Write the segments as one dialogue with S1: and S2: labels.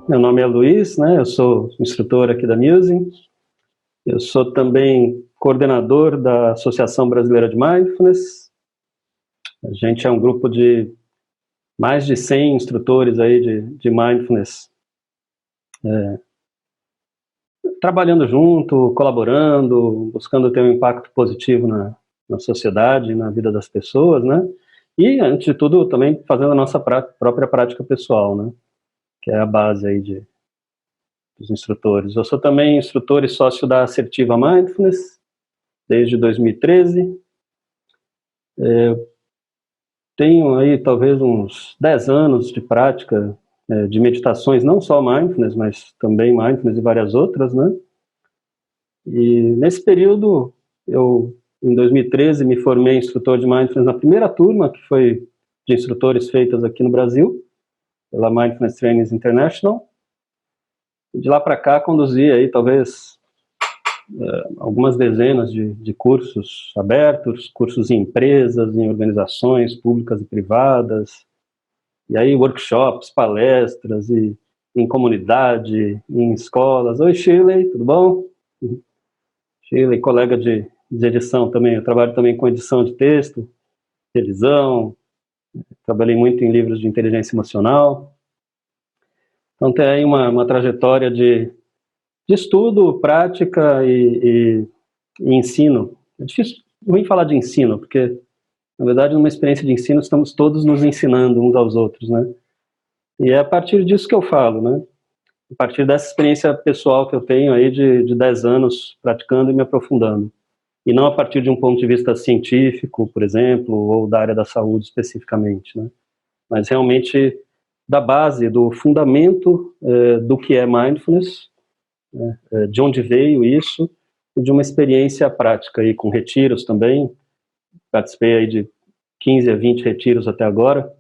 S1: Meu nome é Luiz, né? Eu sou instrutor aqui da Musing. Eu sou também coordenador da Associação Brasileira de Mindfulness. A gente é um grupo de mais de 100 instrutores aí de Mindfulness, trabalhando junto, colaborando, buscando ter um impacto positivo na sociedade, na vida das pessoas, né? E, antes de tudo, também fazendo a nossa própria prática pessoal, né? Que é a base aí dos instrutores. Eu sou também instrutor e sócio da Assertiva Mindfulness, desde 2013. Tenho aí talvez uns 10 anos de prática de meditações, não só Mindfulness, mas também Mindfulness e várias outras, né? E nesse período, em 2013, me formei instrutor de Mindfulness na primeira turma, que foi de instrutores feitas aqui no Brasil, pela Mindfulness Trainings International. De lá para cá, conduzi aí talvez algumas dezenas de cursos abertos, cursos em empresas, em organizações públicas e privadas, e aí workshops, palestras, e em comunidade, em escolas. Oi, Shirley, tudo bom? Shirley, colega de edição também, eu trabalho também com edição de texto, revisão, trabalhei muito em livros de inteligência emocional. Então tem aí uma trajetória de estudo, prática e ensino. É difícil, ruim falar de ensino, porque, na verdade, numa experiência de ensino, estamos todos nos ensinando uns aos outros, né? E é a partir disso que eu falo, né? A partir dessa experiência pessoal que eu tenho aí de 10 anos praticando e me aprofundando. E não a partir de um ponto de vista científico, por exemplo, ou da área da saúde especificamente, né? Mas realmente da base, do fundamento do que é mindfulness, de onde veio isso, e de uma experiência prática aí com retiros também. Participei aí de 15 a 20 retiros até agora,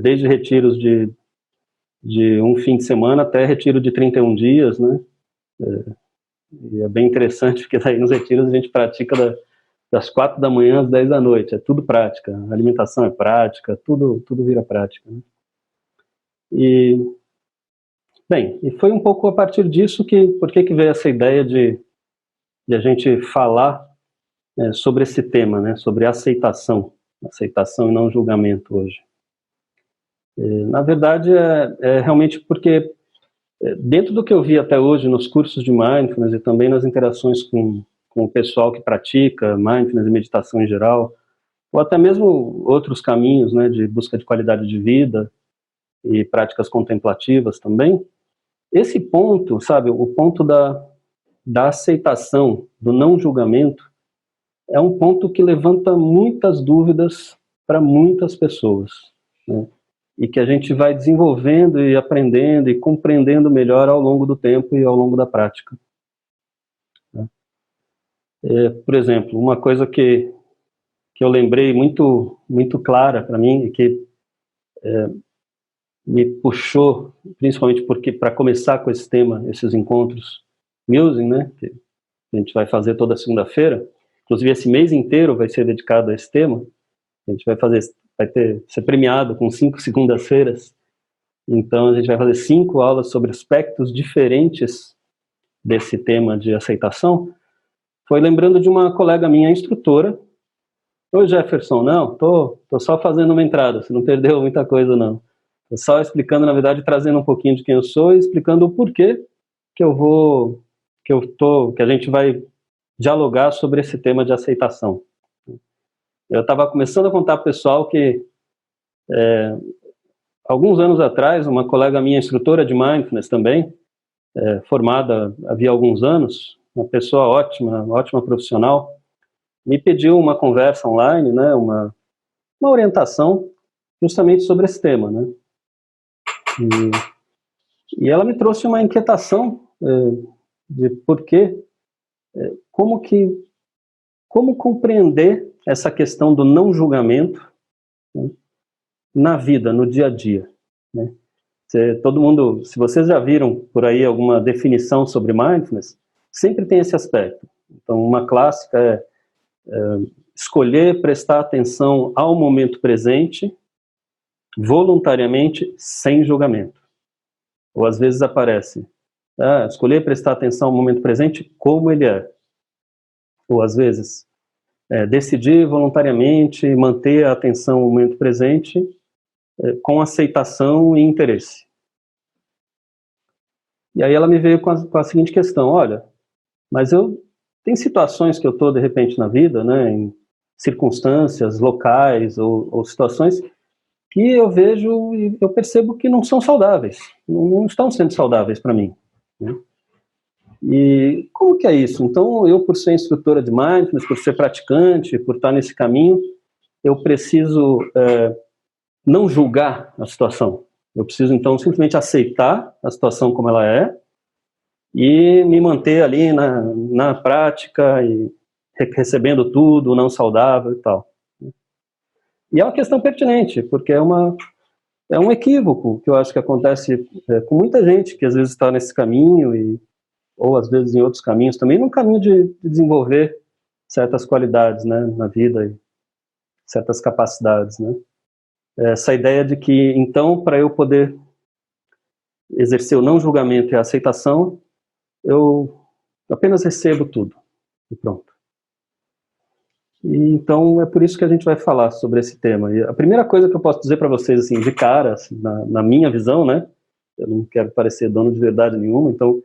S1: desde retiros de um fim de semana até retiro de 31 dias, né? E é bem interessante, porque daí nos retiros a gente pratica das 4 da manhã às 10 da noite, é tudo prática, a alimentação é prática, tudo vira prática, né? E, bem, e foi um pouco a partir disso por que veio essa ideia de a gente falar sobre esse tema, né? Sobre aceitação e não julgamento hoje. Na verdade, é realmente porque dentro do que eu vi até hoje nos cursos de Mindfulness e também nas interações com o pessoal que pratica Mindfulness e meditação em geral, ou até mesmo outros caminhos, né, de busca de qualidade de vida e práticas contemplativas também, esse ponto, sabe, o ponto da aceitação, do não julgamento, é um ponto que levanta muitas dúvidas para muitas pessoas, né? E que a gente vai desenvolvendo e aprendendo e compreendendo melhor ao longo do tempo e ao longo da prática, né? Por exemplo, uma coisa que eu lembrei muito clara para mim e que me puxou, principalmente porque para começar com esse tema, esses encontros Musing, né, que a gente vai fazer toda segunda-feira, inclusive esse mês inteiro vai ser dedicado a esse tema. A gente ser premiado com 5 segundas-feiras. Então a gente vai fazer 5 aulas sobre aspectos diferentes desse tema de aceitação. Foi lembrando de uma colega minha, instrutora. Oi, Jefferson, não, tô só fazendo uma entrada, você não perdeu muita coisa, não. Tô só explicando, na verdade, trazendo um pouquinho de quem eu sou e explicando o porquê que a gente vai dialogar sobre esse tema de aceitação. Eu estava começando a contar para o pessoal que alguns anos atrás, uma colega minha, instrutora de Mindfulness também, formada havia alguns anos, uma pessoa ótima profissional, me pediu uma conversa online, né, uma orientação justamente sobre esse tema, né? E ela me trouxe uma inquietação de como compreender essa questão do não julgamento, né, na vida, no dia a dia, né? Todo mundo, se vocês já viram por aí alguma definição sobre mindfulness, sempre tem esse aspecto. Então, uma clássica é escolher prestar atenção ao momento presente, voluntariamente, sem julgamento. Ou às vezes aparece, escolher prestar atenção ao momento presente como ele é. Ou às vezes, decidir voluntariamente manter a atenção ao momento presente com aceitação e interesse. E aí ela me veio com a seguinte questão, olha, mas tem situações que eu estou, de repente, na vida, né, em circunstâncias locais ou situações que eu vejo e eu percebo que não são saudáveis, não estão sendo saudáveis para mim, né? E como que é isso? Então, eu, por ser instrutora de mindfulness, por ser praticante, por estar nesse caminho, eu preciso não julgar a situação. Eu preciso, então, simplesmente aceitar a situação como ela é e me manter ali na prática e recebendo tudo, não saudável e tal. E é uma questão pertinente, porque é um equívoco que eu acho que acontece com muita gente que às vezes está nesse caminho, ou às vezes em outros caminhos também, num caminho de desenvolver certas qualidades, né, na vida e certas capacidades, né. Essa ideia de que, então, para eu poder exercer o não julgamento e a aceitação, eu apenas recebo tudo e pronto. E, então, é por isso que a gente vai falar sobre esse tema. E a primeira coisa que eu posso dizer para vocês, assim, de cara, assim, na minha visão, né, eu não quero parecer dono de verdade nenhuma, então,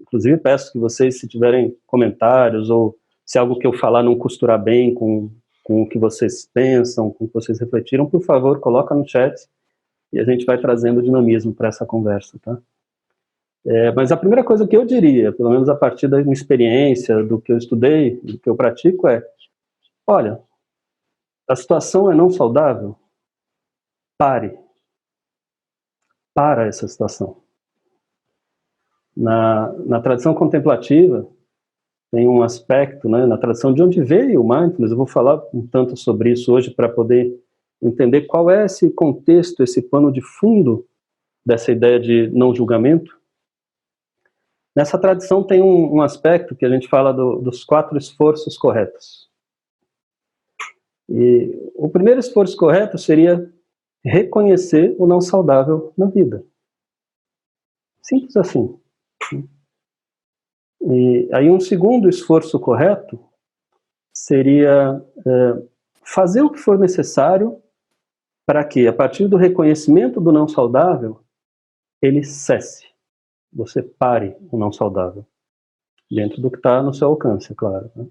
S1: inclusive peço que vocês, se tiverem comentários ou se algo que eu falar não costurar bem com o que vocês pensam, com o que vocês refletiram, por favor, coloca no chat e a gente vai trazendo dinamismo para essa conversa, tá? Mas a primeira coisa que eu diria, pelo menos a partir da minha experiência, do que eu estudei, do que eu pratico, olha, a situação é não saudável, pare. Para essa situação. Na tradição contemplativa, tem um aspecto, né, na tradição de onde veio o mindfulness, eu vou falar um tanto sobre isso hoje para poder entender qual é esse contexto, esse pano de fundo dessa ideia de não julgamento. Nessa tradição tem um aspecto que a gente fala dos 4 esforços corretos. E o primeiro esforço correto seria reconhecer o não saudável na vida. Simples assim. E aí um segundo esforço correto seria fazer o que for necessário para que, a partir do reconhecimento do não saudável, ele cesse. Você pare o não saudável. Dentro do que está no seu alcance, é claro, né?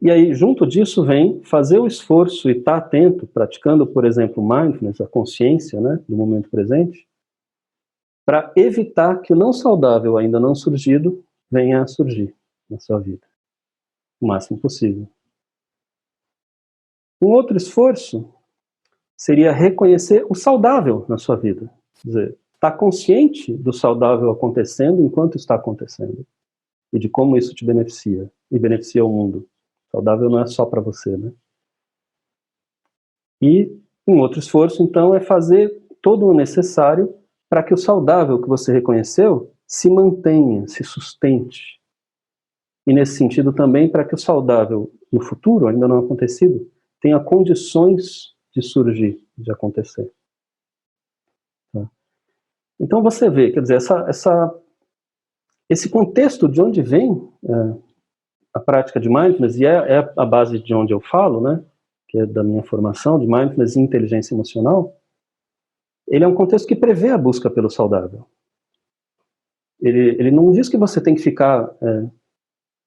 S1: E aí, junto disso, vem fazer o esforço e estar atento, praticando, por exemplo, mindfulness, a consciência, né, do momento presente, para evitar que o não saudável ainda não surgido venha a surgir na sua vida, o máximo possível. Um outro esforço seria reconhecer o saudável na sua vida. Quer dizer, estar consciente do saudável acontecendo enquanto está acontecendo. E de como isso te beneficia. E beneficia o mundo. Saudável não é só para você, né? E um outro esforço, então, é fazer todo o necessário para que o saudável que você reconheceu se mantenha, se sustente. E nesse sentido também para que o saudável no futuro, ainda não acontecido, tenha condições de surgir, de acontecer. Tá? Então você vê, quer dizer, esse contexto de onde vem a prática de mindfulness, e é a base de onde eu falo, né, que é da minha formação de mindfulness e inteligência emocional, ele é um contexto que prevê a busca pelo saudável. Ele não diz que você tem que ficar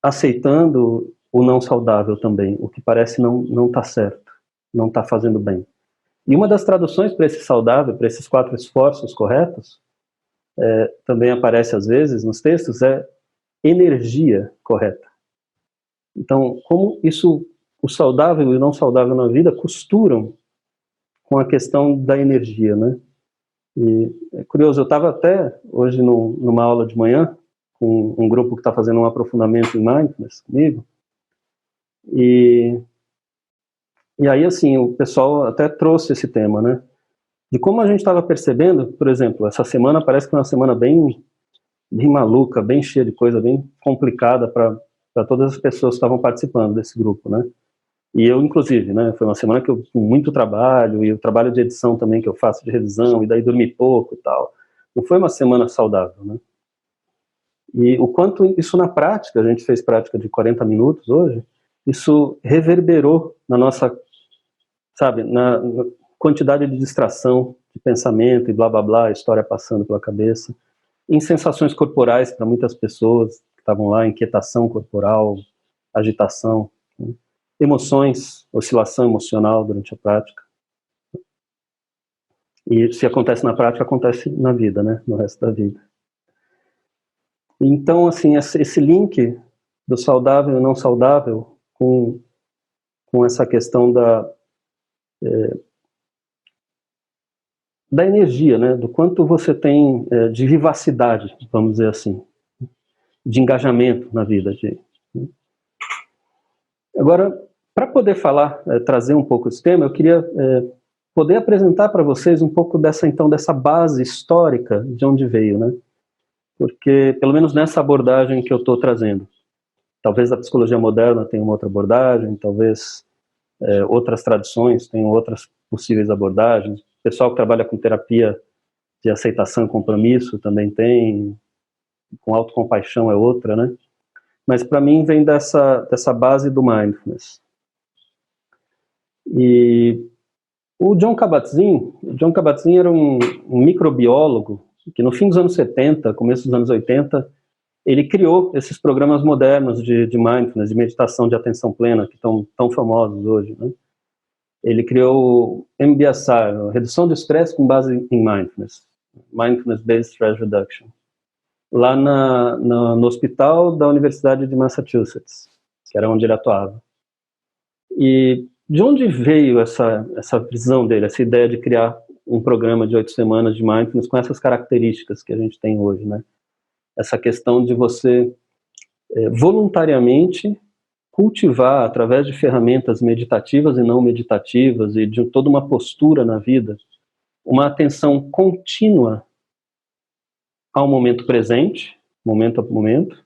S1: aceitando o não saudável também, o que parece não tá certo, não tá fazendo bem. E uma das traduções para esse saudável, para esses 4 esforços corretos, também aparece às vezes nos textos, é energia correta. Então, como isso, o saudável e o não saudável na vida costuram com a questão da energia, né? E é curioso, eu estava até hoje numa aula de manhã com um grupo que está fazendo um aprofundamento em mindfulness comigo, e aí, assim, o pessoal até trouxe esse tema, né? De como a gente estava percebendo, por exemplo, essa semana parece que foi uma semana bem maluca, bem cheia de coisa, bem complicada para todas as pessoas que estavam participando desse grupo, né? E eu, inclusive, né? Foi uma semana que eu com muito trabalho, e o trabalho de edição também que eu faço de revisão, e daí dormi pouco e tal. Não foi uma semana saudável, né? E o quanto isso na prática, a gente fez prática de 40 minutos hoje, isso reverberou na nossa, sabe, na quantidade de distração, de pensamento e blá blá blá, história passando pela cabeça, em sensações corporais para muitas pessoas que estavam lá, inquietação corporal, agitação, né? Emoções, oscilação emocional durante a prática. E se acontece na prática, acontece na vida, né, no resto da vida. Então, assim, esse link do saudável e não saudável com essa questão da energia, né, do quanto você tem de vivacidade, vamos dizer assim, de engajamento na vida. Né. Agora, para poder falar, trazer um pouco esse tema, eu queria poder apresentar para vocês um pouco dessa base histórica de onde veio, né? Porque, pelo menos nessa abordagem que eu estou trazendo, talvez a psicologia moderna tenha uma outra abordagem, talvez outras tradições tenham outras possíveis abordagens, o pessoal que trabalha com terapia de aceitação e compromisso também tem, com autocompaixão é outra, né? Mas para mim vem dessa base do mindfulness. E o Jon Kabat-Zinn era um microbiólogo que no fim dos anos 70, começo dos anos 80, ele criou esses programas modernos de mindfulness, de meditação de atenção plena, que estão tão famosos hoje, né? Ele criou o MBSR, Redução do Estresse com base em Mindfulness, Mindfulness Based Stress Reduction, lá no hospital da Universidade de Massachusetts, que era onde ele atuava. E de onde veio essa visão dele, essa ideia de criar um programa de 8 semanas de Mindfulness com essas características que a gente tem hoje, né? Essa questão de você voluntariamente cultivar, através de ferramentas meditativas e não meditativas, e de toda uma postura na vida, uma atenção contínua ao momento presente, momento a momento,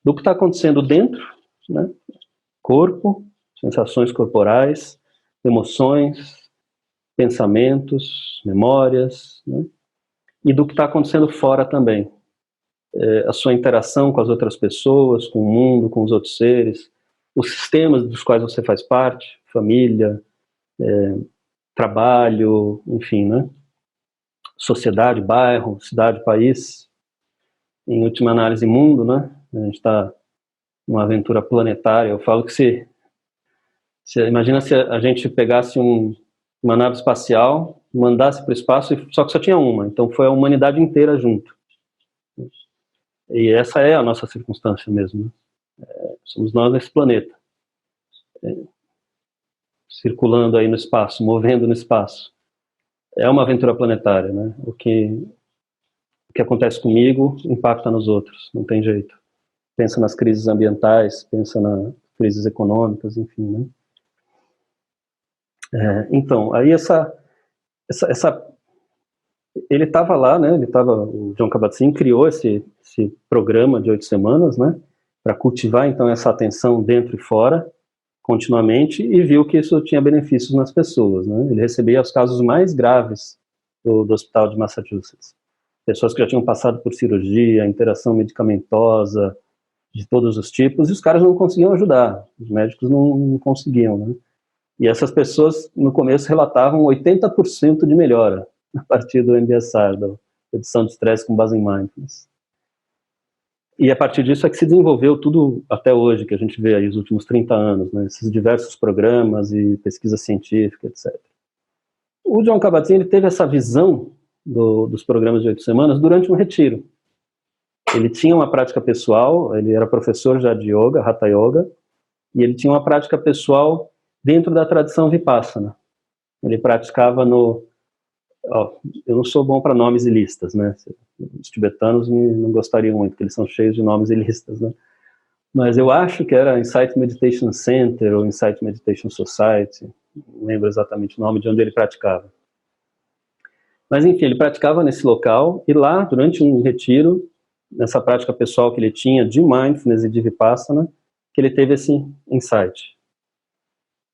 S1: do que está acontecendo dentro, né? Corpo, sensações corporais, emoções, pensamentos, memórias, né? E do que está acontecendo fora também. A sua interação com as outras pessoas, com o mundo, com os outros seres, os sistemas dos quais você faz parte, família, trabalho, enfim, né? Sociedade, bairro, cidade, país, em última análise, mundo, né? A gente está numa aventura planetária. Eu falo que imagina se a gente pegasse uma nave espacial, mandasse para o espaço, só que só tinha uma, então foi a humanidade inteira junto. E essa é a nossa circunstância mesmo, né? Somos nós nesse planeta, circulando aí no espaço, movendo no espaço. É uma aventura planetária, né? O que acontece comigo impacta nos outros, não tem jeito. Pensa nas crises ambientais, pensa nas crises econômicas, enfim, né? Então, aí ele estava lá, né? O Jon Kabat-Zinn criou esse programa de 8 semanas, né? Para cultivar então essa atenção dentro e fora, continuamente, e viu que isso tinha benefícios nas pessoas, né? Ele recebia os casos mais graves do hospital de Massachusetts. Pessoas que já tinham passado por cirurgia, interação medicamentosa, de todos os tipos, e os caras não conseguiam ajudar. Os médicos não conseguiam, né? E essas pessoas, no começo, relatavam 80% de melhora a partir do MBSR, da redução de estresse com base em mindfulness. E a partir disso é que se desenvolveu tudo até hoje, que a gente vê aí os últimos 30 anos, né? Esses diversos programas e pesquisa científica, etc. O Jon Kabat-Zinn, ele teve essa visão dos programas de 8 semanas durante um retiro. Ele tinha uma prática pessoal, ele era professor já de yoga, Hatha Yoga, e ele tinha uma prática pessoal dentro da tradição Vipassana. Ele praticava eu não sou bom para nomes e listas, né? Os tibetanos não gostariam muito, porque eles são cheios de nomes e listas, né? Mas eu acho que era Insight Meditation Center ou Insight Meditation Society, não lembro exatamente o nome de onde ele praticava. Mas enfim, ele praticava nesse local, e lá, durante um retiro, nessa prática pessoal que ele tinha de mindfulness e de Vipassana, que ele teve esse insight.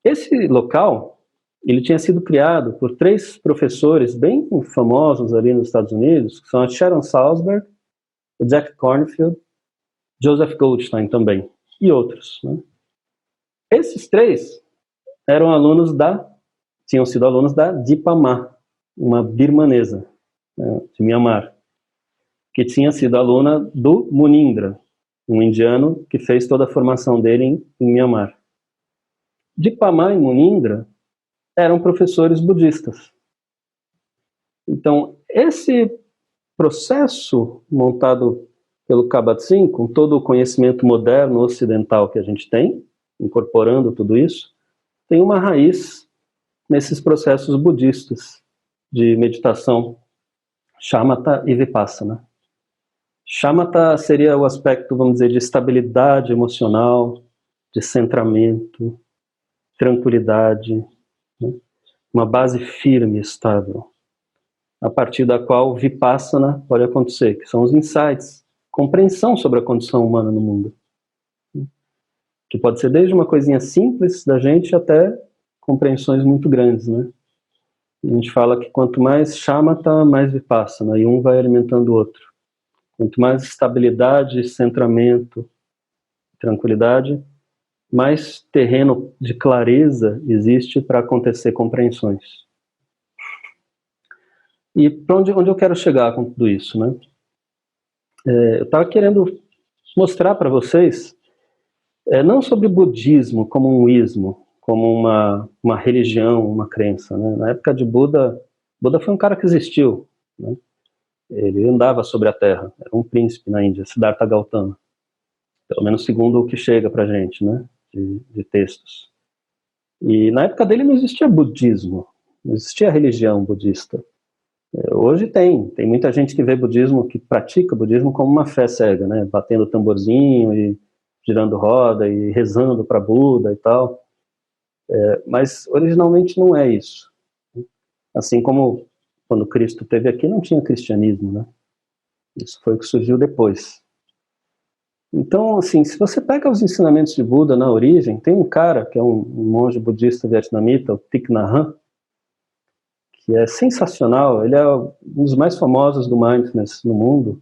S1: Esse local Ele tinha sido criado por 3 professores bem famosos ali nos Estados Unidos, que são a Sharon Salzberg, o Jack Kornfield, Joseph Goldstein também, e outros, né? Esses 3 eram tinham sido alunos da Dipa Ma, uma birmanesa, né, de Myanmar, que tinha sido aluna do Munindra, um indiano que fez toda a formação dele em Myanmar. Dipa Ma e Munindra eram professores budistas. Então, esse processo montado pelo Kabat-Zinn, com todo o conhecimento moderno ocidental que a gente tem, incorporando tudo isso, tem uma raiz nesses processos budistas de meditação, shamatha e vipassana. Shamatha seria o aspecto, vamos dizer, de estabilidade emocional, de centramento, tranquilidade, né? Uma base firme, estável, a partir da qual vipassana pode acontecer, que são os insights, compreensão sobre a condição humana no mundo, que pode ser desde uma coisinha simples da gente até compreensões muito grandes, né? A gente fala que quanto mais shamatha, mais vipassana, e um vai alimentando o outro. Quanto mais estabilidade, centramento, tranquilidade, mais terreno de clareza existe para acontecer compreensões. E para onde eu quero chegar com tudo isso, né? Eu estava querendo mostrar para vocês, não sobre budismo como um ismo, como uma religião, uma crença, né? Na época de Buda foi um cara que existiu, né? Ele andava sobre a terra, era um príncipe na Índia, Siddhartha Gautama, pelo menos segundo o que chega para a gente, né? De textos. E na época dele não existia budismo, não existia religião budista. Hoje tem muita gente que vê budismo, que pratica budismo como uma fé cega, né? Batendo tamborzinho e girando roda e rezando para Buda e tal. Mas originalmente não é isso. Assim como quando Cristo esteve aqui não tinha cristianismo, né? Isso foi o que surgiu depois. Então, assim, se você pega os ensinamentos de Buda na origem, tem um cara que é um monge budista vietnamita, o Thich Nhat Hanh, que é sensacional. Ele é um dos mais famosos do mindfulness no mundo,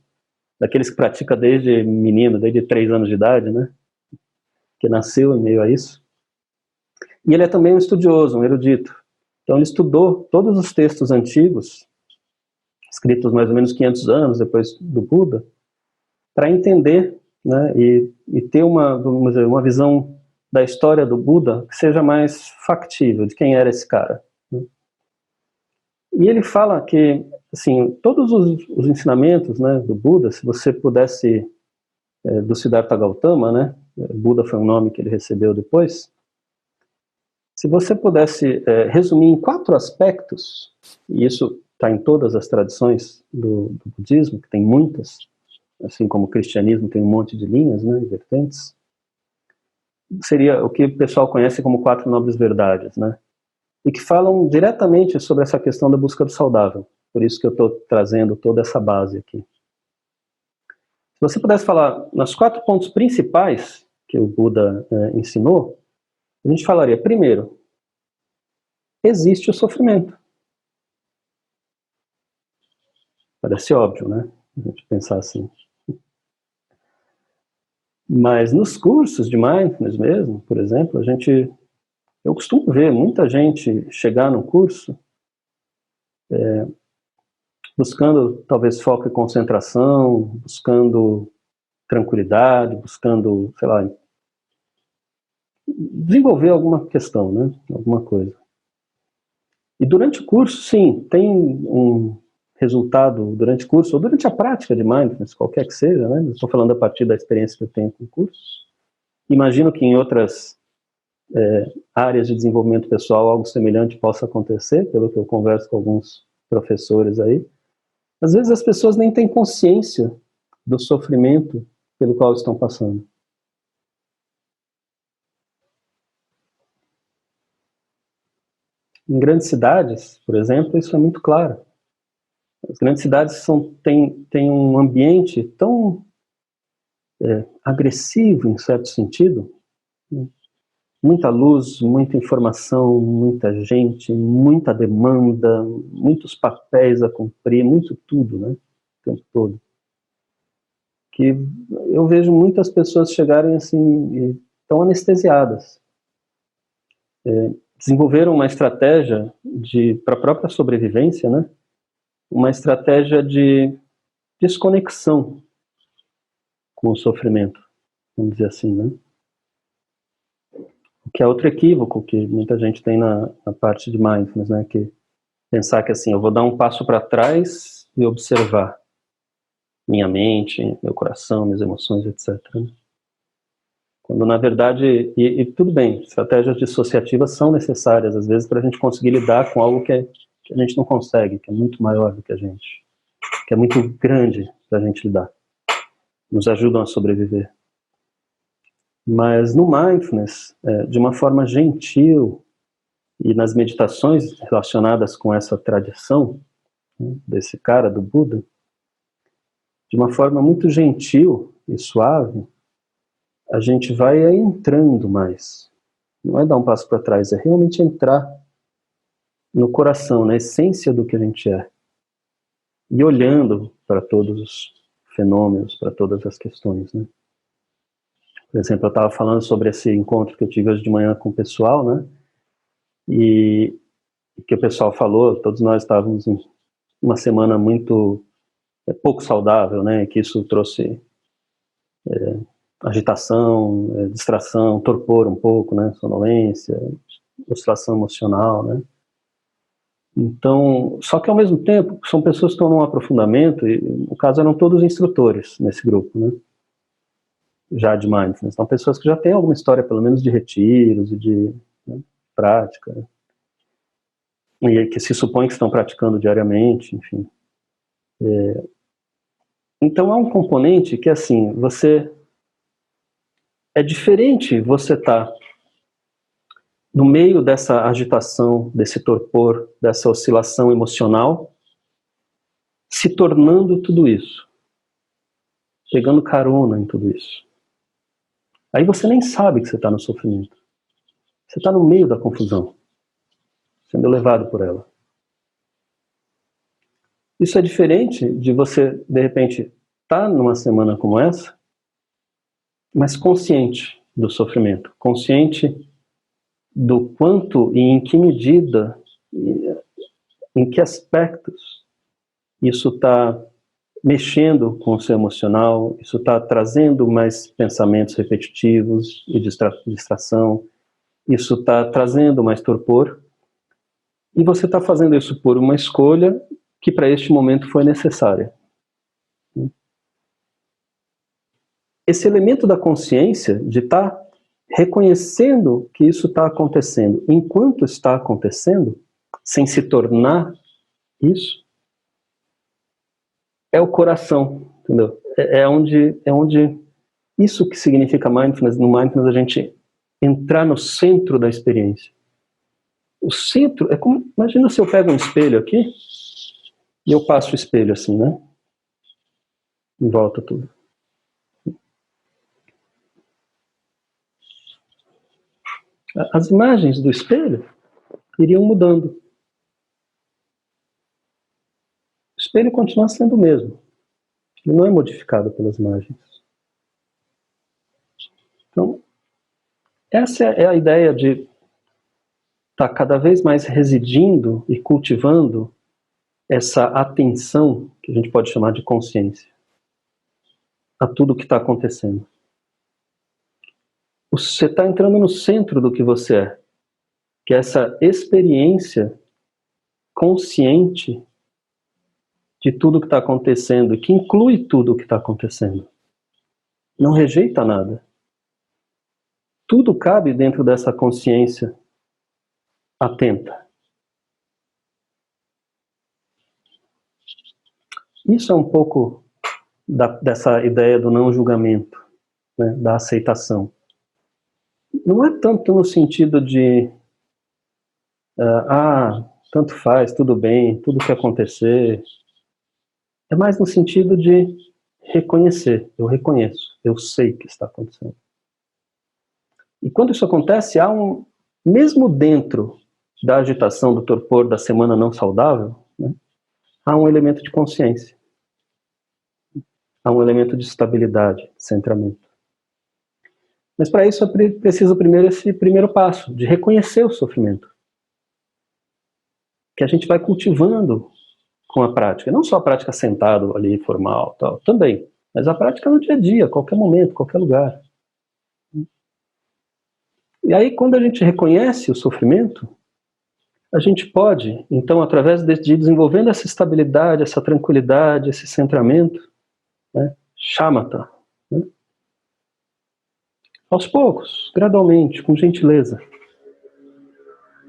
S1: daqueles que pratica desde menino, desde 3 anos de idade, né? Que nasceu em meio a isso. E ele é também um estudioso, um erudito. Então ele estudou todos os textos antigos, escritos mais ou menos 500 anos depois do Buda, para entender, né, e ter vamos dizer, uma visão da história do Buda que seja mais factível, de quem era esse cara, né? E ele fala que, assim, todos os ensinamentos, né, do Buda, se você pudesse, do Siddhartha Gautama, né, Buda foi um nome que ele recebeu depois, se você pudesse resumir em 4 aspectos, e isso está em todas as tradições do budismo, que tem muitas, assim como o cristianismo tem um monte de linhas, né, e vertentes, seria o que o pessoal conhece como 4 nobres verdades, né, e que falam diretamente sobre essa questão da busca do saudável. Por isso que eu estou trazendo toda essa base aqui. Se você pudesse falar nos 4 pontos principais que o Buda ensinou, a gente falaria, primeiro, existe o sofrimento. Parece óbvio, né? A gente pensar assim. Mas nos cursos de mindfulness mesmo, por exemplo, eu costumo ver muita gente chegar no curso buscando talvez foco e concentração, buscando tranquilidade, buscando, sei lá, desenvolver alguma questão, né? Alguma coisa. E durante o curso, sim, tem um resultado durante o curso, ou durante a prática de mindfulness, qualquer que seja, né? Estou falando a partir da experiência que eu tenho com cursos. Imagino que em outras áreas de desenvolvimento pessoal algo semelhante possa acontecer, pelo que eu converso com alguns professores aí. Às vezes as pessoas nem têm consciência do sofrimento pelo qual estão passando. Em grandes cidades, por exemplo, isso é muito claro. As grandes cidades têm um ambiente tão agressivo, em certo sentido, né? muita luz, muita informação, muita gente, muita demanda, muitos papéis a cumprir, muito tudo, né? O tempo todo. Que eu vejo muitas pessoas chegarem assim, tão anestesiadas. Desenvolveram uma estratégia para a própria sobrevivência, né? Uma estratégia de desconexão com o sofrimento, vamos dizer assim, né? O que é outro equívoco que muita gente tem na parte de mindfulness, né? Que pensar que assim, eu vou dar um passo para trás e observar minha mente, meu coração, minhas emoções, etc. Quando na verdade, e tudo bem, estratégias dissociativas são necessárias às vezes para a gente conseguir lidar com algo que a gente não consegue, que é muito maior do que a gente, que é muito grande para a gente lidar, nos ajudam a sobreviver. Mas no mindfulness, de uma forma gentil, e nas meditações relacionadas com essa tradição, né, desse cara, do Buda, de uma forma muito gentil e suave, a gente vai entrando mais. Não é dar um passo para trás, é realmente entrar no coração, na essência do que a gente é. E olhando para todos os fenômenos, para todas as questões, né? Por exemplo, eu estava falando sobre esse encontro que eu tive hoje de manhã com o pessoal, né? E que o pessoal falou, todos nós estávamos em uma semana muito pouco saudável, né? Que isso trouxe agitação, distração, torpor um pouco, né? Sonolência, oscilação emocional, né? Então, só que ao mesmo tempo, são pessoas que estão num aprofundamento, e no caso eram todos instrutores nesse grupo, né? Já de mindfulness. São pessoas que já têm alguma história, pelo menos, de retiros e de, né, prática, e que se supõe que estão praticando diariamente, enfim. Então há um componente que, assim, é diferente você estar no meio dessa agitação, desse torpor, dessa oscilação emocional, se tornando tudo isso, pegando carona em tudo isso. Aí você nem sabe que você está no sofrimento. Você está no meio da confusão, sendo levado por ela. Isso é diferente de você, de repente, estar numa semana como essa, mas consciente do sofrimento, consciente do quanto e em que medida, em que aspectos isso está mexendo com o seu emocional, isso está trazendo mais pensamentos repetitivos e distração, isso está trazendo mais torpor, e você está fazendo isso por uma escolha que para este momento foi necessária. Esse elemento da consciência, de estar reconhecendo que isso está acontecendo enquanto está acontecendo, sem se tornar isso, é o coração, entendeu? É onde isso que significa mindfulness. No mindfulness a gente entrar no centro da experiência. O centro é como, imagina se eu pego um espelho aqui e eu passo o espelho assim, né? Em volta tudo. As imagens do espelho iriam mudando. O espelho continua sendo o mesmo. Ele não é modificado pelas imagens. Então, essa é a ideia de estar cada vez mais residindo e cultivando essa atenção, que a gente pode chamar de consciência, a tudo que está acontecendo. Você está entrando no centro do que você é, que é essa experiência consciente de tudo que está acontecendo, que inclui tudo o que está acontecendo. Não rejeita nada. Tudo cabe dentro dessa consciência atenta. Isso é um pouco dessa ideia do não julgamento, né, da aceitação. Não é tanto no sentido de tanto faz, tudo bem, tudo que acontecer. É mais no sentido de reconhecer. Eu reconheço, eu sei o que está acontecendo. E quando isso acontece, mesmo dentro da agitação do torpor da semana não saudável, né, há um elemento de consciência. Há um elemento de estabilidade, de centramento. Mas para isso é preciso primeiro esse primeiro passo, de reconhecer o sofrimento. Que a gente vai cultivando com a prática. Não só a prática sentado ali, formal, tal, também. Mas a prática no dia a dia, qualquer momento, qualquer lugar. E aí, quando a gente reconhece o sofrimento, a gente pode, então, através de desenvolvendo essa estabilidade, essa tranquilidade, esse centramento, né, shamatha, né, aos poucos, gradualmente, com gentileza,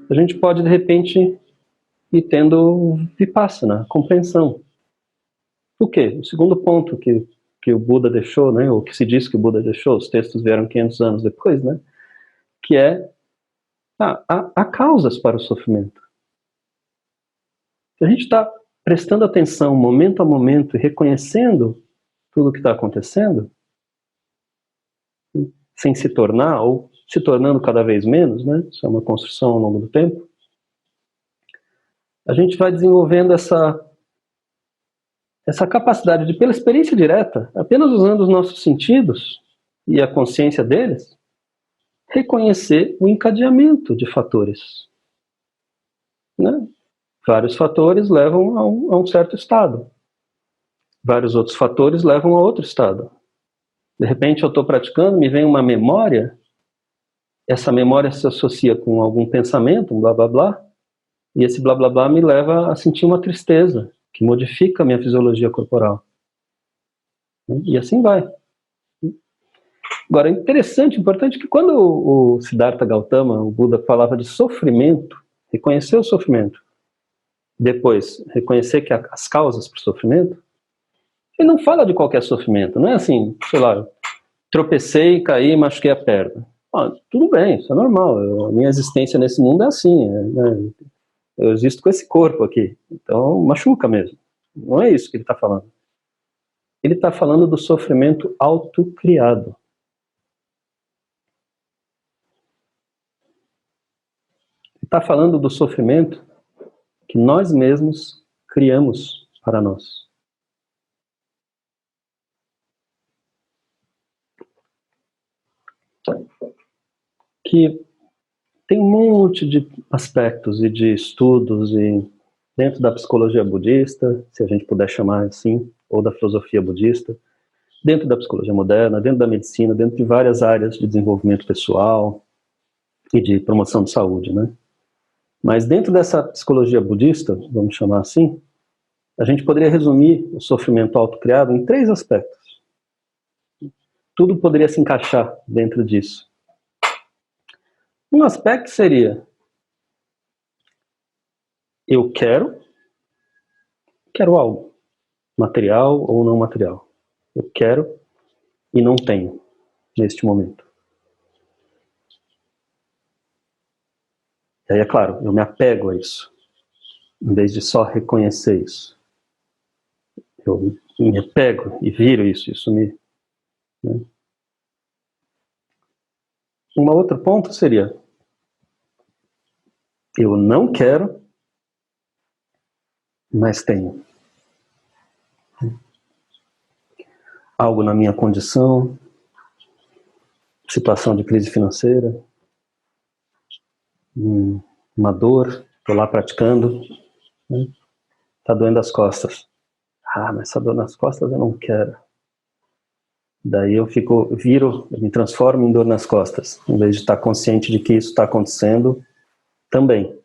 S1: a gente pode, de repente, ir tendo vipassana, compreensão. O quê? O segundo ponto que o Buda deixou, né, ou que se diz que o Buda deixou, os textos vieram 500 anos depois, né, que é há causas para o sofrimento. Se a gente está prestando atenção momento a momento e reconhecendo tudo o que está acontecendo, sem se tornar, ou se tornando cada vez menos, né, isso é uma construção ao longo do tempo, a gente vai desenvolvendo essa capacidade de, pela experiência direta, apenas usando os nossos sentidos e a consciência deles, reconhecer o encadeamento de fatores. Né? Vários fatores levam a um certo estado. Vários outros fatores levam a outro estado. De repente eu estou praticando, me vem uma memória, essa memória se associa com algum pensamento, um blá blá blá, e esse blá blá blá me leva a sentir uma tristeza, que modifica a minha fisiologia corporal. E assim vai. Agora, é interessante, importante que quando o Siddhartha Gautama, o Buda, falava de sofrimento, reconhecer o sofrimento, depois reconhecer que há as causas para o sofrimento, ele não fala de qualquer sofrimento, não é assim, sei lá, tropecei, caí, machuquei a perna. Tudo bem, isso é normal, a minha existência nesse mundo é assim, né? Eu existo com esse corpo aqui, então machuca mesmo. Não é isso que ele está falando. Ele está falando do sofrimento autocriado. Está falando do sofrimento que nós mesmos criamos para nós. Que tem um monte de aspectos e de estudos e dentro da psicologia budista, se a gente puder chamar assim, ou da filosofia budista, dentro da psicologia moderna, dentro da medicina, dentro de várias áreas de desenvolvimento pessoal e de promoção de saúde, né? Mas dentro dessa psicologia budista, vamos chamar assim, a gente poderia resumir o sofrimento autocriado em 3 aspectos. Tudo poderia se encaixar dentro disso. Um aspecto seria: eu quero algo, material ou não material. Eu quero e não tenho neste momento. E aí, é claro, eu me apego a isso, em vez de só reconhecer isso. Eu me apego e viro isso, né? Um outro ponto seria: eu não quero, mas tenho. Algo na minha condição, situação de crise financeira, uma dor, estou lá praticando, né? Tá doendo as costas. Mas essa dor nas costas eu não quero. Daí eu me transformo em dor nas costas, em vez de estar consciente de que isso está acontecendo também.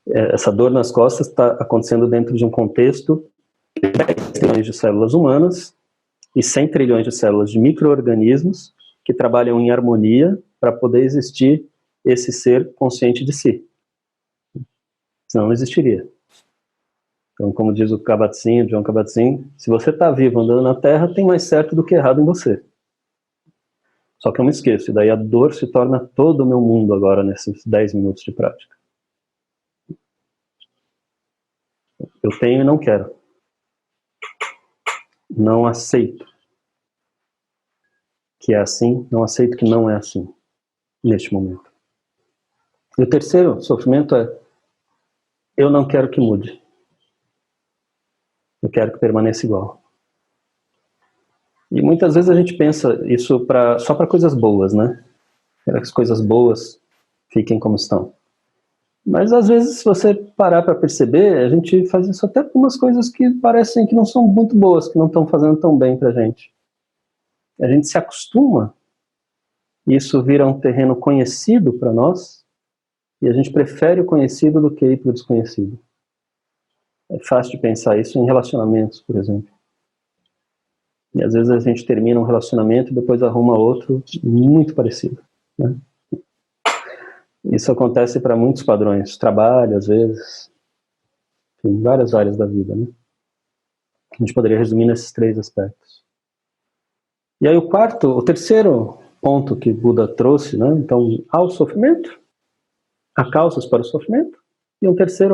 S1: Essa dor nas costas está acontecendo dentro de um contexto de 10 trilhões de células humanas e 100 trilhões de células de micro-organismos que trabalham em harmonia para poder existir esse ser consciente de si. Senão não existiria. Então, como diz o Kabat-Zinn, John Kabat-Zinn, se você está vivo andando na Terra, tem mais certo do que errado em você. Só que eu me esqueço, e daí a dor se torna todo o meu mundo agora nesses 10 minutos de prática. Eu tenho e não quero. Não aceito que é assim, não aceito que não é assim. neste momento. E o terceiro sofrimento é: eu não quero que mude. Eu quero que permaneça igual. E muitas vezes a gente pensa isso só para coisas boas, né? Quero que as coisas boas fiquem como estão. Mas às vezes, se você parar para perceber, a gente faz isso até com umas coisas que parecem que não são muito boas, que não estão fazendo tão bem para a gente. A gente se acostuma, e isso vira um terreno conhecido para nós, e a gente prefere o conhecido do que ir para o desconhecido. É fácil de pensar isso em relacionamentos, por exemplo. E às vezes a gente termina um relacionamento e depois arruma outro muito parecido, né? Isso acontece para muitos padrões, trabalho, às vezes, em várias áreas da vida, né? A gente poderia resumir nesses 3 aspectos. E aí o terceiro ponto que Buda trouxe, né? Então, há o sofrimento, há causas para o sofrimento, e um terceiro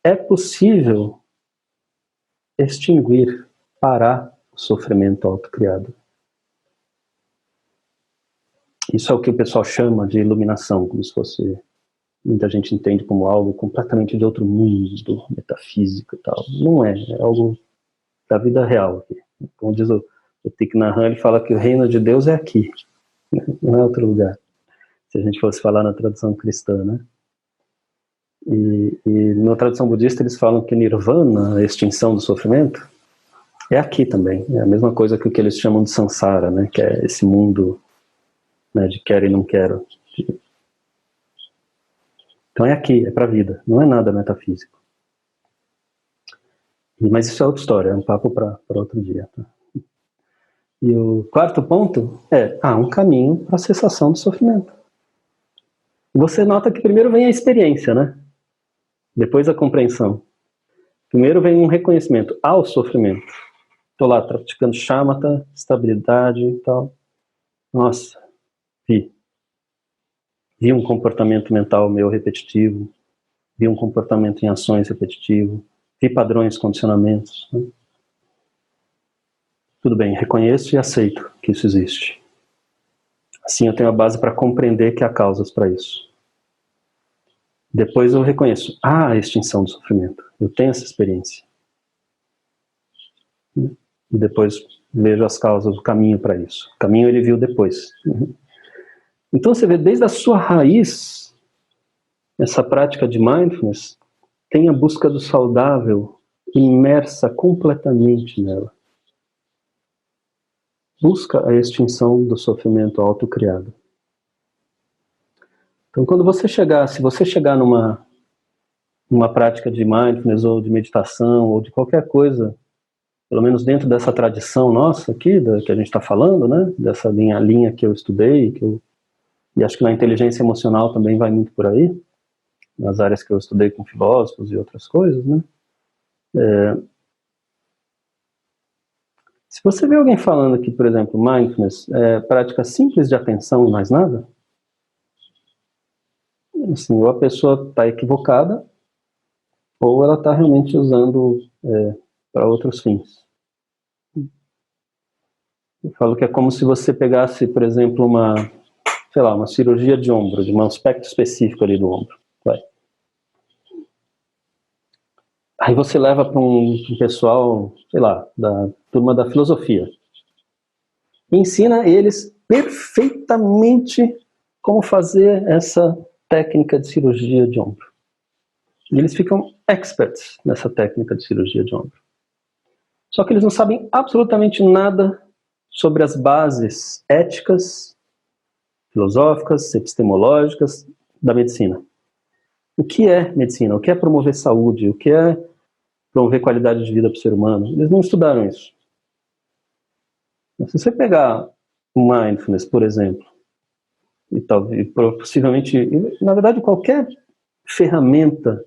S1: é possível extinguir, parar o sofrimento autocriado. Isso é o que o pessoal chama de iluminação, como se fosse, muita gente entende como algo completamente de outro mundo, metafísico e tal. Não é, é algo da vida real. Como diz o Thich Nhat Hanh, ele fala que o reino de Deus é aqui, não é outro lugar. Se a gente fosse falar na tradução cristã, né? E na tradição budista eles falam que Nirvana, a extinção do sofrimento, é aqui também. É a mesma coisa que o que eles chamam de Sansara, né? Que é esse mundo, né, de quero e não quero. Então é aqui, é para a vida, não é nada metafísico. Mas isso é outra história, é um papo para outro dia. Tá? E o quarto ponto há um caminho para a cessação do sofrimento. Você nota que primeiro vem a experiência, né? Depois a compreensão. Primeiro vem um reconhecimento ao sofrimento. Estou lá praticando shamatha, estabilidade e tal. Nossa, vi um comportamento mental meu repetitivo, vi um comportamento em ações repetitivo, vi padrões, condicionamentos. Né? Tudo bem, reconheço e aceito que isso existe. Assim eu tenho a base para compreender que há causas para isso. Depois eu reconheço, a extinção do sofrimento. Eu tenho essa experiência. E depois vejo as causas, o caminho para isso. O caminho ele viu depois. Então você vê, desde a sua raiz, essa prática de mindfulness tem a busca do saudável imersa completamente nela. Busca a extinção do sofrimento autocriado. Então quando você chegar, se você chegar numa prática de mindfulness ou de meditação ou de qualquer coisa, pelo menos dentro dessa tradição nossa aqui, que a gente está falando, né? Dessa linha que eu estudei, e acho que na inteligência emocional também vai muito por aí, nas áreas que eu estudei com filósofos e outras coisas, né? Se você vê alguém falando aqui, por exemplo, mindfulness, prática simples de atenção e mais nada, assim, ou a pessoa está equivocada, ou ela está realmente usando para outros fins. Eu falo que é como se você pegasse, por exemplo, uma cirurgia de ombro, de um aspecto específico ali do ombro. Vai. Aí você leva para um pessoal, da turma da filosofia. E ensina eles perfeitamente como fazer essa técnica de cirurgia de ombro. E eles ficam experts nessa técnica de cirurgia de ombro. Só que eles não sabem absolutamente nada sobre as bases éticas, filosóficas, epistemológicas da medicina. O que é medicina? O que é promover saúde? O que é promover qualidade de vida para o ser humano? Eles não estudaram isso. Mas se você pegar o mindfulness, por exemplo, e possivelmente, na verdade, qualquer ferramenta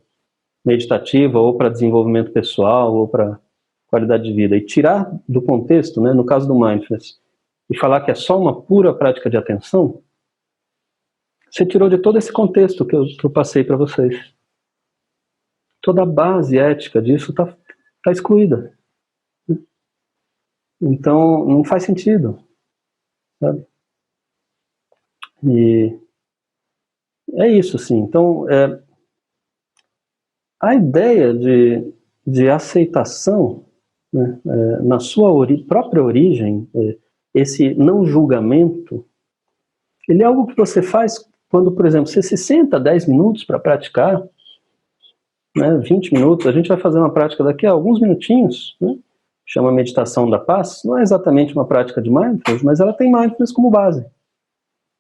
S1: meditativa ou para desenvolvimento pessoal ou para qualidade de vida, e tirar do contexto, né, no caso do mindfulness, e falar que é só uma pura prática de atenção, você tirou de todo esse contexto que eu passei para vocês. Toda a base ética disso está excluída. Então, não faz sentido. Sabe? E é isso, assim. Então, a ideia de aceitação, né, na sua própria origem, esse não julgamento, ele é algo que você faz quando, por exemplo, você se senta 10 minutos para praticar, né, 20 minutos, a gente vai fazer uma prática daqui a alguns minutinhos, né, chama meditação da paz, não é exatamente uma prática de mindfulness, mas ela tem mindfulness como base.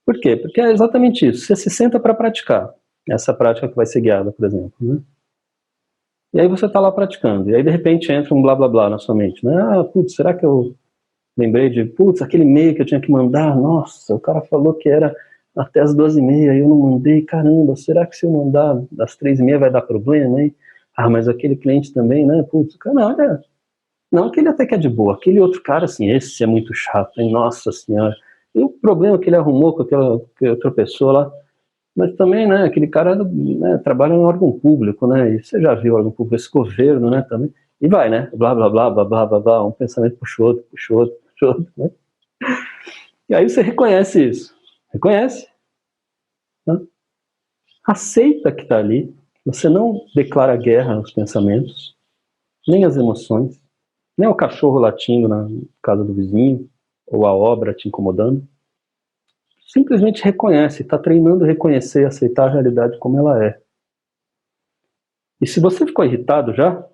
S1: Por quê? Porque é exatamente isso, você se senta para praticar, essa prática que vai ser guiada, por exemplo, né? E aí você está lá praticando, e aí de repente entra um blá blá blá na sua mente, né? Ah, putz, será que eu lembrei de, putz, aquele e-mail que eu tinha que mandar, nossa, o cara falou que era até as 12h30, eu não mandei, caramba, será que se eu mandar às 3h30 vai dar problema, hein? Ah, mas aquele cliente também, né? Putz, cara, não, aquele até que é de boa, aquele outro cara, assim, esse é muito chato, hein? Nossa senhora. E o problema que ele arrumou com aquela outra pessoa lá, mas também, né, aquele cara, né, trabalha em órgão público, né, e você já viu órgão público, esse governo, né, também, e vai, né, blá, blá, blá, blá, blá, blá, blá, um pensamento puxa outro, puxa outro, puxa outro, né, e aí você reconhece isso, reconhece, né? Aceita que está ali, você não declara guerra aos pensamentos, nem às emoções, nem ao cachorro latindo na casa do vizinho, ou a obra te incomodando, simplesmente reconhece, está treinando reconhecer e aceitar a realidade como ela é. E se você ficou irritado já,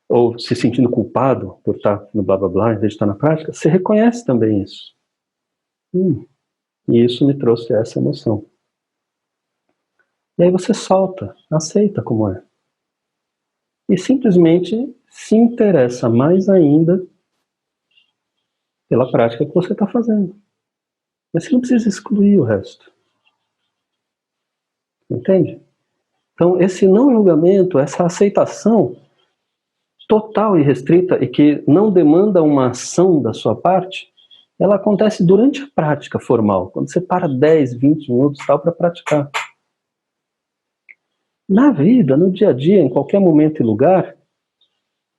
S1: ou se sentindo culpado por estar no blá blá blá em vez de estar na prática, você reconhece também isso. E isso me trouxe essa emoção. E aí você solta, aceita como é. E simplesmente se interessa mais ainda pela prática que você está fazendo. Mas você não precisa excluir o resto. Entende? Então, esse não julgamento, essa aceitação total e restrita e que não demanda uma ação da sua parte, ela acontece durante a prática formal, quando você para 10, 20 minutos tal para praticar. Na vida, no dia a dia, em qualquer momento e lugar,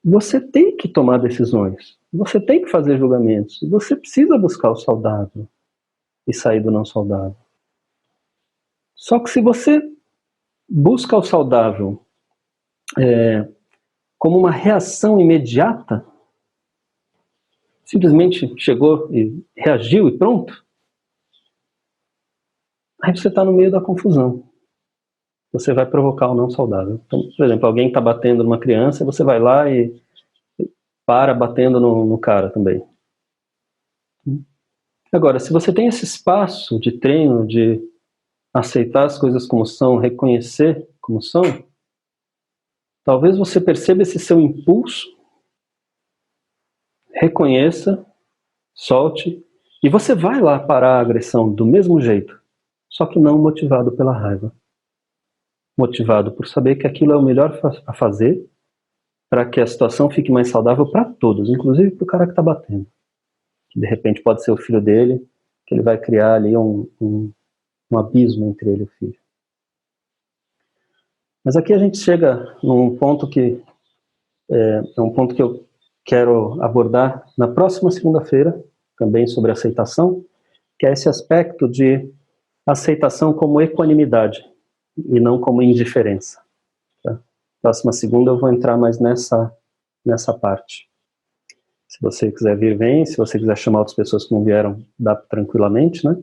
S1: você tem que tomar decisões, você tem que fazer julgamentos, você precisa buscar o saudável e sair do não saudável. Só que se você busca o saudável como uma reação imediata, simplesmente chegou e reagiu e pronto, aí você está no meio da confusão. Você vai provocar o não saudável. Então, por exemplo, alguém está batendo numa criança, você vai lá e para batendo no cara também. Agora, se você tem esse espaço de treino, de aceitar as coisas como são, reconhecer como são, talvez você perceba esse seu impulso, reconheça, solte, e você vai lá parar a agressão do mesmo jeito, só que não motivado pela raiva. Motivado por saber que aquilo é o melhor a fazer para que a situação fique mais saudável para todos, inclusive para o cara que está batendo. Que de repente pode ser o filho dele, que ele vai criar ali um abismo entre ele e o filho. Mas aqui a gente chega num ponto que é um ponto que eu quero abordar na próxima segunda-feira, também sobre aceitação, que é esse aspecto de aceitação como equanimidade e não como indiferença. Tá? Próxima segunda eu vou entrar mais nessa parte. Se você quiser vir, vem. Se você quiser chamar outras pessoas que não vieram, dá tranquilamente, né?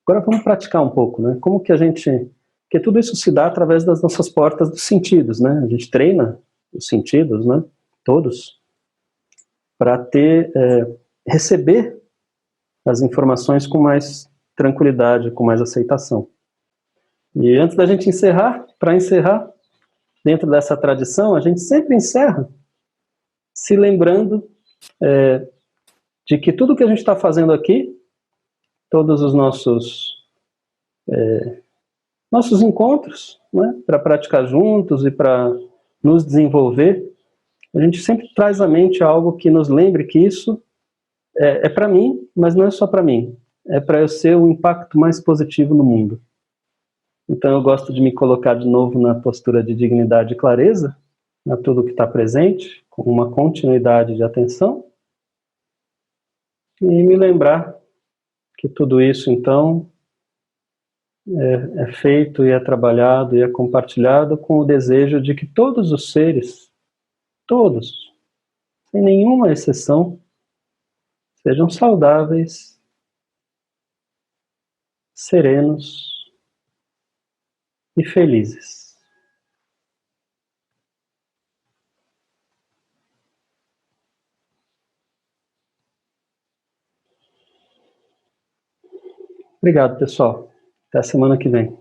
S1: Agora vamos praticar um pouco, né? Como que a gente... Porque tudo isso se dá através das nossas portas dos sentidos, né? A gente treina os sentidos, né? Todos, para receber as informações com mais tranquilidade, com mais aceitação. E antes da gente encerrar, para encerrar, dentro dessa tradição, a gente sempre encerra se lembrando de que tudo que a gente está fazendo aqui, todos os nossos encontros, né, para praticar juntos e para nos desenvolver, a gente sempre traz à mente algo que nos lembre que isso é para mim, mas não é só para mim. É para eu ser um impacto mais positivo no mundo. Então eu gosto de me colocar de novo na postura de dignidade e clareza, a tudo que está presente, com uma continuidade de atenção, e me lembrar que tudo isso, então, é feito e é trabalhado e é compartilhado com o desejo de que todos os seres, todos, sem nenhuma exceção, sejam saudáveis, serenos e felizes. Obrigado, pessoal. Até a semana que vem.